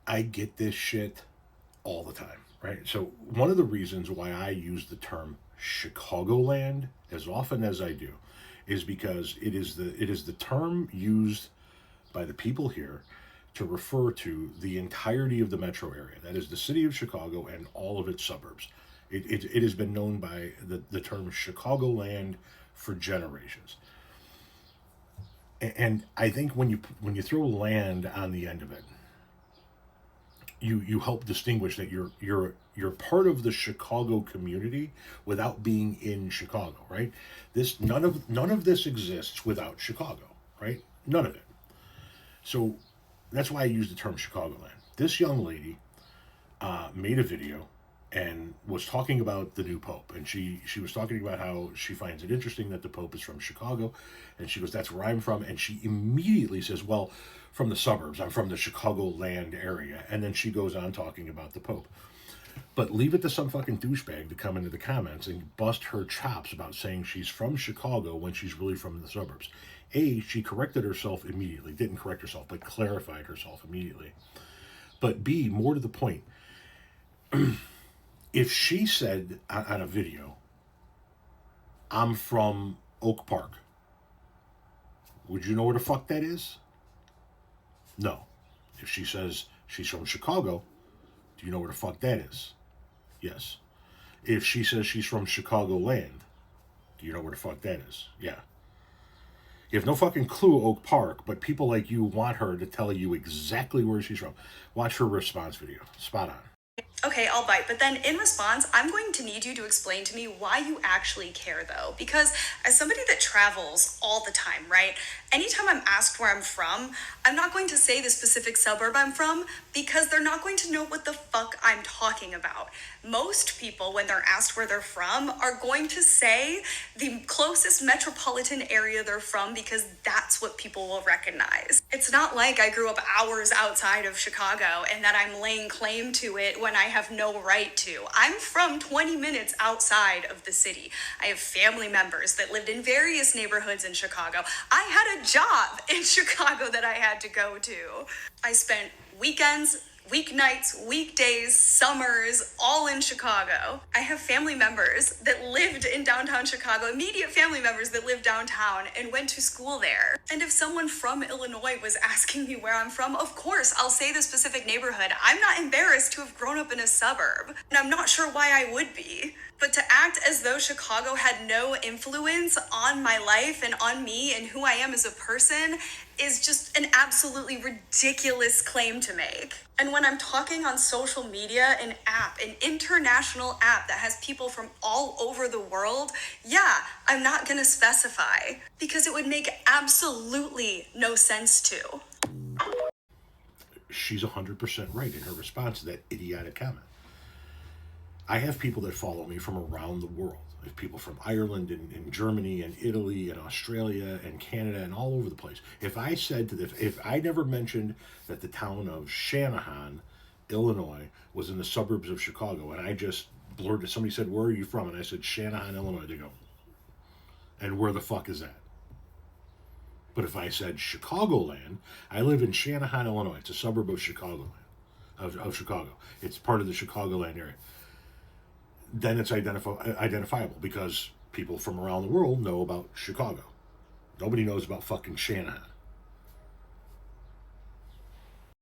I get this shit all the time, right? So one of the reasons why I use the term Chicagoland as often as I do is because it is the term used by the people here to refer to the entirety of the metro area. That is the city of Chicago and all of its suburbs. It has been known by the term Chicagoland for generations. And I think when you throw land on the end of it, you help distinguish that you're part of the Chicago community without being in Chicago, right? This none of this exists without Chicago, right? None of it. So that's why I use the term Chicagoland. This young lady made a video and was talking about the new pope, and she was talking about how she finds it interesting that the pope is from Chicago, and she goes, "That's where I'm from," and she immediately says, "Well, from the suburbs. I'm from the Chicagoland area," and then she goes on talking about the pope. But leave it to some fucking douchebag to come into the comments and bust her chops about saying she's from Chicago when she's really from the suburbs. A, she corrected herself immediately. Didn't correct herself, but clarified herself immediately. But B, more to the point, if she said on a video, "I'm from Oak Park," would you know where the fuck that is? No. If she says she's from Chicago, do you know where the fuck that is? Yes. If she says she's from Chicagoland, do you know where the fuck that is? Yeah. You have no fucking clue Oak Park, but people like you want her to tell you exactly where she's from. Watch her response video. Spot on. Okay, I'll bite. But then in response, I'm going to need you to explain to me why you actually care, though. Because as somebody that travels all the time, right? Anytime I'm asked where I'm from, I'm not going to say the specific suburb I'm from because they're not going to know what the fuck I'm talking about. Most people, when they're asked where they're from, are going to say the closest metropolitan area they're from because that's what people will recognize. It's not like I grew up hours outside of Chicago and that I'm laying claim to it when I have no right to. I'm from 20 minutes outside of the city. I have family members that lived in various neighborhoods in Chicago. I had a job in Chicago that I had to go to. I spent weekends, weeknights, weekdays, summers, all in Chicago. I have family members that lived in downtown Chicago, immediate family members that lived downtown and went to school there. And if someone from Illinois was asking me where I'm from, of course, I'll say the specific neighborhood. I'm not embarrassed to have grown up in a suburb, and I'm not sure why I would be. But to act as though Chicago had no influence on my life and on me and who I am as a person is just an absolutely ridiculous claim to make. And when I'm talking on social media, an international app that has people from all over the world, yeah, I'm not gonna specify because it would make absolutely no sense to. She's 100% right in her response to that idiotic comment. I have people that follow me from around the world. I have people from Ireland and Germany and Italy and Australia and Canada and all over the place. If I never mentioned that the town of Shanahan, Illinois, was in the suburbs of Chicago, and I just blurted, somebody said, "Where are you from?" And I said, "Shanahan, Illinois." They go, "And where the fuck is that?" But if I said Chicagoland, I live in Shanahan, Illinois. It's a suburb of Chicagoland, of Chicago. It's part of the Chicagoland area. Then it's identifiable because people from around the world know about Chicago. Nobody knows about fucking Shanahan.